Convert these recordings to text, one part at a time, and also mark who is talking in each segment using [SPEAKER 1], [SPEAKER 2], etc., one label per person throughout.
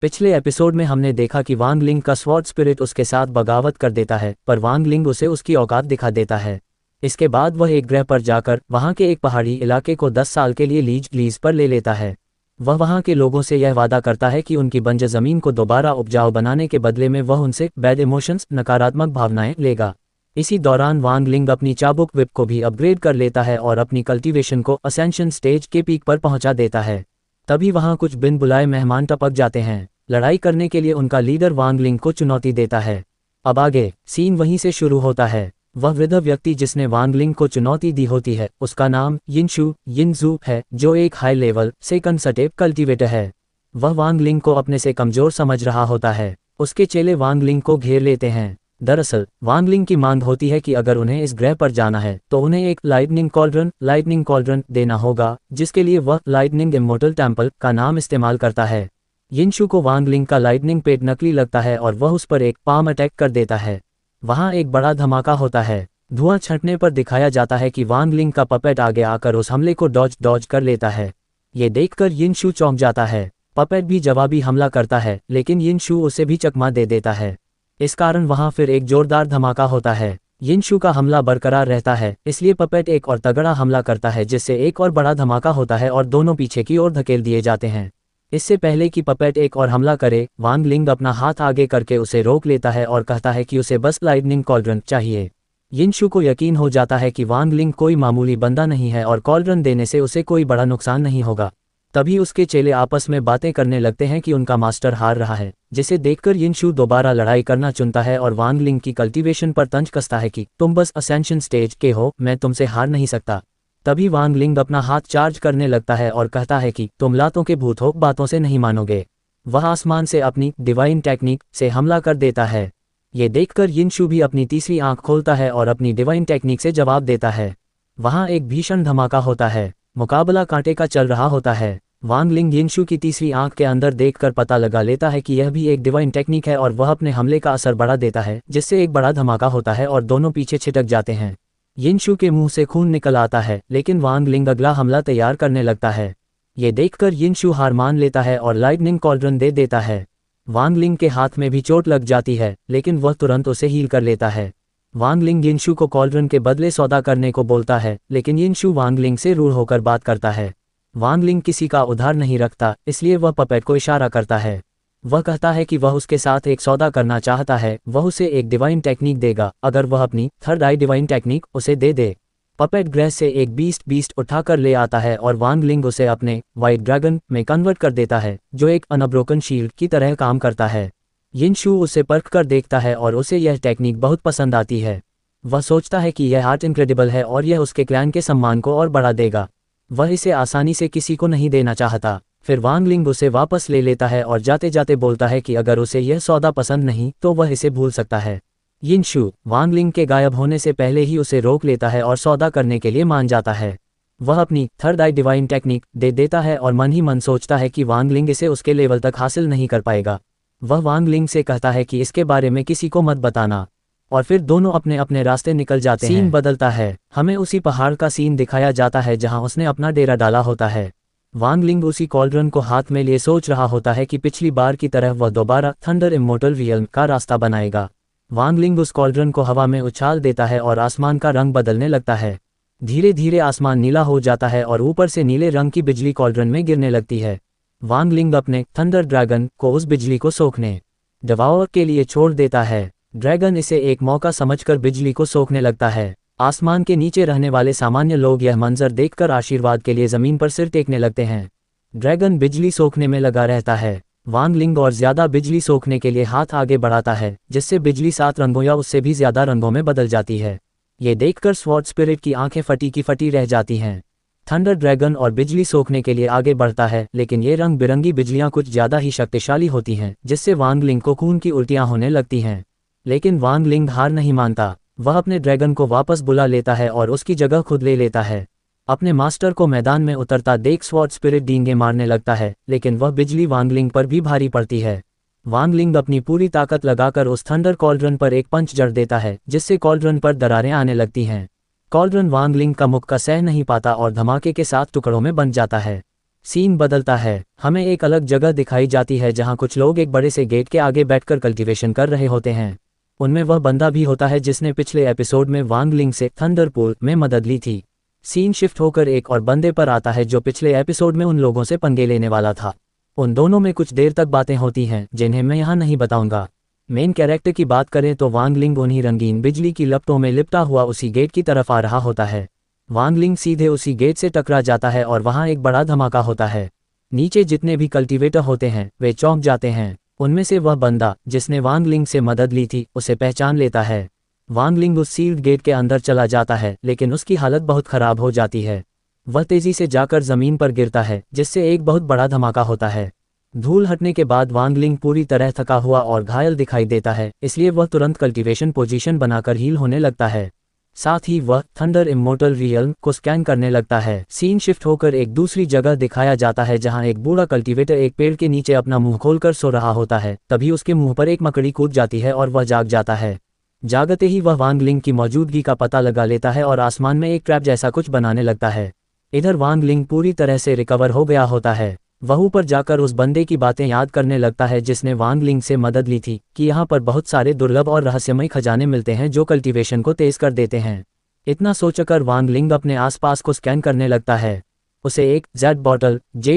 [SPEAKER 1] पिछले एपिसोड में हमने देखा कि वांग लिंग का स्वॉर्ड स्पिरिट उसके साथ बगावत कर देता है, पर वांग लिंग उसे उसकी औकात दिखा देता है। इसके बाद वह एक ग्रह पर जाकर वहां के एक पहाड़ी इलाके को 10 साल के लिए लीज पर ले लेता है। वह वहां के लोगों से यह वादा करता है कि उनकी बंजर जमीन को दोबारा उपजाऊ बनाने के बदले में वह उनसे बैड इमोशंस, नकारात्मक भावनाएं लेगा। इसी दौरान वांग लिंग अपनी चाबुक विप को भी अपग्रेड कर लेता है और अपनी कल्टीवेशन को असेंशन स्टेज के पीक पर पहुंचा देता है। तभी वहां कुछ बिन बुलाए मेहमान टपक जाते हैं। लड़ाई करने के लिए उनका लीडर वांग लिंग को चुनौती देता है। अब आगे सीन वहीं से शुरू होता है। वह वृद्ध व्यक्ति जिसने वांग लिंग को चुनौती दी होती है, उसका नाम यिनजू है, जो एक हाई लेवल से कंसर्टेव कल्टीवेटर है। वह वांग लिंग को अपने से कमजोर समझ रहा होता है। उसके चेले वांग लिंग को घेर लेते हैं। दरअसल वांग लिंग की मांग होती है कि अगर उन्हें इस ग्रह पर जाना है तो उन्हें एक लाइटनिंग कॉल्ड्रन देना होगा, जिसके लिए वह लाइटनिंग इमोर्टल टेम्पल का नाम इस्तेमाल करता है। यिनशू को वांग लिंग का लाइटनिंग पेट नकली लगता है और वह उस पर एक पाम अटैक कर देता है। वहां एक बड़ा धमाका होता है। धुआं छंटने पर दिखाया जाता है कि वांग लिंग का पपेट आगे आकर उस हमले को डॉज कर लेता है। ये देखकर यिनशू चौंक जाता है। पपेट भी जवाबी हमला करता है, लेकिन यिनशू उसे भी चकमा दे देता है। इस कारण वहां फिर एक जोरदार धमाका होता है। यिनशू का हमला बरकरार रहता है, इसलिए पपेट एक और तगड़ा हमला करता है, जिससे एक और बड़ा धमाका होता है और दोनों पीछे की ओर धकेल दिए जाते हैं। इससे पहले कि पपेट एक और हमला करे, वांग लिंग अपना हाथ आगे करके उसे रोक लेता है और कहता है कि उसे बस लाइटनिंग कॉल्ड्रन चाहिए। यिनशू को यकीन हो जाता है कि वांग लिंग कोई मामूली बंदा नहीं है और कॉल्ड्रन देने से उसे कोई बड़ा नुकसान नहीं होगा। तभी उसके चेले आपस में बातें करने लगते हैं कि उनका मास्टर हार रहा है, जिसे देखकर यिनशू दोबारा लड़ाई करना चुनता है और वांग लिंग की कल्टीवेशन पर तंज कसता है कि तुम बस असेंशन स्टेज के हो, मैं तुमसे हार नहीं सकता। तभी वांग लिंग अपना हाथ चार्ज करने लगता है और कहता है कि तुम लातों के भूत हो, बातों से नहीं मानोगे। वह आसमान से अपनी डिवाइन टेक्निक से हमला कर देता है। ये देखकर यिनशू भी अपनी तीसरी आंख खोलता है और अपनी डिवाइन टेक्निक से जवाब देता है। वहां एक भीषण धमाका होता है। मुकाबला कांटे का चल रहा होता है। वांग लिंग यिनशू की तीसरी आंख के अंदर देखकर पता लगा लेता है कि यह भी एक डिवाइन टेक्निक है और वह अपने हमले का असर बढ़ा देता है, जिससे एक बड़ा धमाका होता है और दोनों पीछे छिटक जाते हैं। यिनशू के मुंह से खून निकल आता है, लेकिन वांग लिंग अगला हमला तैयार करने लगता है। ये देखकर यिनशू हार मान लेता है और लाइटनिंग कॉल्ड्रन दे देता है। वांग लिंग के हाथ में भी चोट लग जाती है, लेकिन वह तुरंत उसे हील कर लेता है। वांग लिंग यिनशू को कॉल्ड्रन के बदले सौदा करने को बोलता है, लेकिन यिनशू वांग लिंग से रूढ़ होकर बात करता है। वांग लिंग किसी का उधार नहीं रखता, इसलिए वह पपेट को इशारा करता है। वह कहता है कि वह उसके साथ एक सौदा करना चाहता है, वह उसे एक डिवाइन टेक्निक देगा अगर वह अपनी थर्ड आई डिवाइन टेक्निक उसे दे दे। पपेट ग्रह से एक बीस्ट उठाकर ले आता है और वांग लिंग उसे अपने व्हाइट ड्रैगन में कन्वर्ट कर देता है, जो एक अनब्रोकन शील्ड की तरह काम करता है। यिनशू उसे परख कर देखता है और उसे यह टेक्निक बहुत पसंद आती है। वह सोचता है कि यह आर्ट इनक्रेडिबल है और यह उसके क्लैन के सम्मान को और बढ़ा देगा। वह इसे आसानी से किसी को नहीं देना चाहता। फिर वांग लिंग उसे वापस ले लेता है और जाते जाते बोलता है कि अगर उसे यह सौदा पसंद नहीं तो वह इसे भूल सकता है। यिनशू वांग लिंग के गायब होने से पहले ही उसे रोक लेता है और सौदा करने के लिए मान जाता है। वह अपनी थर्ड आई डिवाइन टेक्निक दे देता है और मन ही मन सोचता है कि वांग लिंग इसे उसके लेवल तक हासिल नहीं कर पाएगा। वह वांग लिंग से कहता है कि इसके बारे में किसी को मत बताना, और फिर दोनों अपने अपने रास्ते निकल जाते हैं। सीन बदलता है। हमें उसी पहाड़ का सीन दिखाया जाता है जहां उसने अपना डेरा डाला होता है। वांग लिंग उसी कॉल्ड्रन को हाथ में लिए सोच रहा होता है कि पिछली बार की तरह वह दोबारा थंडर इमोर्टल रियल्म का रास्ता बनाएगा। वांग लिंग उस कॉल्ड्रन को हवा में उछाल देता है और आसमान का रंग बदलने लगता है। धीरे धीरे आसमान नीला हो जाता है और ऊपर से नीले रंग की बिजली कॉल्ड्रन में गिरने लगती है। वांग लिंग अपने थंडर ड्रैगन को उस बिजली को सोखने डिवावर के लिए छोड़ देता है। ड्रैगन इसे एक मौका समझकर बिजली को सोखने लगता है। आसमान के नीचे रहने वाले सामान्य लोग यह मंजर देखकर आशीर्वाद के लिए जमीन पर सिर टेकने लगते हैं। ड्रैगन बिजली सोखने में लगा रहता है। वांग लिंग और ज्यादा बिजली सोखने के लिए हाथ आगे बढ़ाता है, जिससे बिजली 7 रंगों या उससे भी ज्यादा रंगों में बदल जाती है। ये देखकर स्वॉर्ड स्पिरिट की आंखें फटी की फटी रह जाती हैं। थंडर ड्रैगन और बिजली सोखने के लिए आगे बढ़ता है, लेकिन ये रंग बिरंगी बिजलियां कुछ ज्यादा ही शक्तिशाली होती हैं, जिससे वांग लिंग को खून की उल्टियां होने लगती हैं। लेकिन वांग लिंग हार नहीं मानता। वह अपने ड्रैगन को वापस बुला लेता है और उसकी जगह खुद ले लेता है। अपने मास्टर को मैदान में उतरता देख स्वॉर्ड स्पिरिट डींगे मारने लगता है, लेकिन वह बिजली वांग लिंग पर भी भारी पड़ती है। वांग लिंग अपनी पूरी ताकत लगाकर उस थंडर कॉल्ड्रन पर एक पंच जड़ देता है, जिससे कॉल्ड्रन पर दरारें आने लगती हैं। कॉल्ड्रन वांग लिंग का मुक्का सह नहीं पाता और धमाके के साथ टुकड़ों में बन जाता है। सीन बदलता है, हमें एक अलग जगह दिखाई जाती है जहां कुछ लोग एक बड़े से गेट के आगे बैठकर कल्टीवेशन कर रहे होते हैं। उनमें वह बंदा भी होता है जिसने पिछले एपिसोड में वांग लिंग से थंडरपूल में मदद ली थी। सीन शिफ्ट होकर एक और बंदे पर आता है जो पिछले एपिसोड में उन लोगों से पंगे लेने वाला था। उन दोनों में कुछ देर तक बातें होती हैं जिन्हें मैं यहाँ नहीं बताऊंगा। मेन कैरेक्टर की बात करें तो वांग लिंग उन्हीं रंगीन बिजली की लपटों में लिपटा हुआ उसी गेट की तरफ आ रहा होता है। वांग लिंग सीधे उसी गेट से टकरा जाता है और वहाँ एक बड़ा धमाका होता है। नीचे जितने भी कल्टीवेटर होते हैं वे चौंक जाते हैं। उनमें से वह बंदा जिसने वांग लिंग से मदद ली थी उसे पहचान लेता है। वांग लिंग उस सील्ड गेट के अंदर चला जाता है लेकिन उसकी हालत बहुत खराब हो जाती है। वह तेजी से जाकर जमीन पर गिरता है जिससे एक बहुत बड़ा धमाका होता है। धूल हटने के बाद वांग लिंग पूरी तरह थका हुआ और घायल दिखाई देता है, इसलिए वह तुरंत कल्टीवेशन पोजीशन बनाकर हील होने लगता है। साथ ही वह थंडर इमोर्टल रियल्म को स्कैन करने लगता है। सीन शिफ्ट होकर एक दूसरी जगह दिखाया जाता है जहां एक बूढ़ा कल्टीवेटर एक पेड़ के नीचे अपना मुंह खोलकर सो रहा होता है। तभी उसके मुंह पर एक मकड़ी कूद जाती है और वह जाग जाता है। जागते ही वह वांग लिंग की मौजूदगी का पता लगा लेता है और आसमान में एक ट्रैप जैसा कुछ बनाने लगता है। इधर वांग लिंग पूरी तरह से रिकवर हो गया होता है। वह ऊपर जाकर उस बंदे की बातें याद करने लगता है जिसने वांग लिंग से मदद ली थी कि यहाँ पर बहुत सारे दुर्लभ और रहस्यमय खजाने मिलते हैं जो कल्टीवेशन को तेज कर देते हैं। इतना सोचकर वांग लिंग अपने आसपास को स्कैन करने लगता है। उसे एक जेड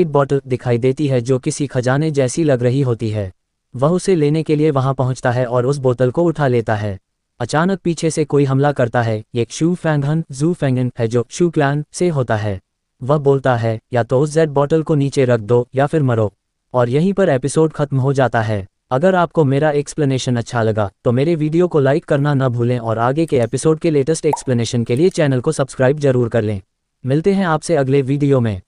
[SPEAKER 1] बॉटल दिखाई देती है जो किसी खजाने जैसी लग रही होती है। वह उसे लेने के लिए वहां पहुंचता है और उस बोतल को उठा लेता है। अचानक पीछे से कोई हमला करता है। ये शू फैंगहन जू फैंगन है जो शू क्लैन से होता है। वह बोलता है या तो उस जेड बॉटल को नीचे रख दो या फिर मरो। और यहीं पर एपिसोड खत्म हो जाता है। अगर आपको मेरा एक्सप्लेनेशन अच्छा लगा तो मेरे वीडियो को लाइक करना न भूलें और आगे के एपिसोड के लेटेस्ट एक्सप्लेनेशन के लिए चैनल को सब्सक्राइब जरूर कर लें। मिलते हैं आपसे अगले वीडियो में।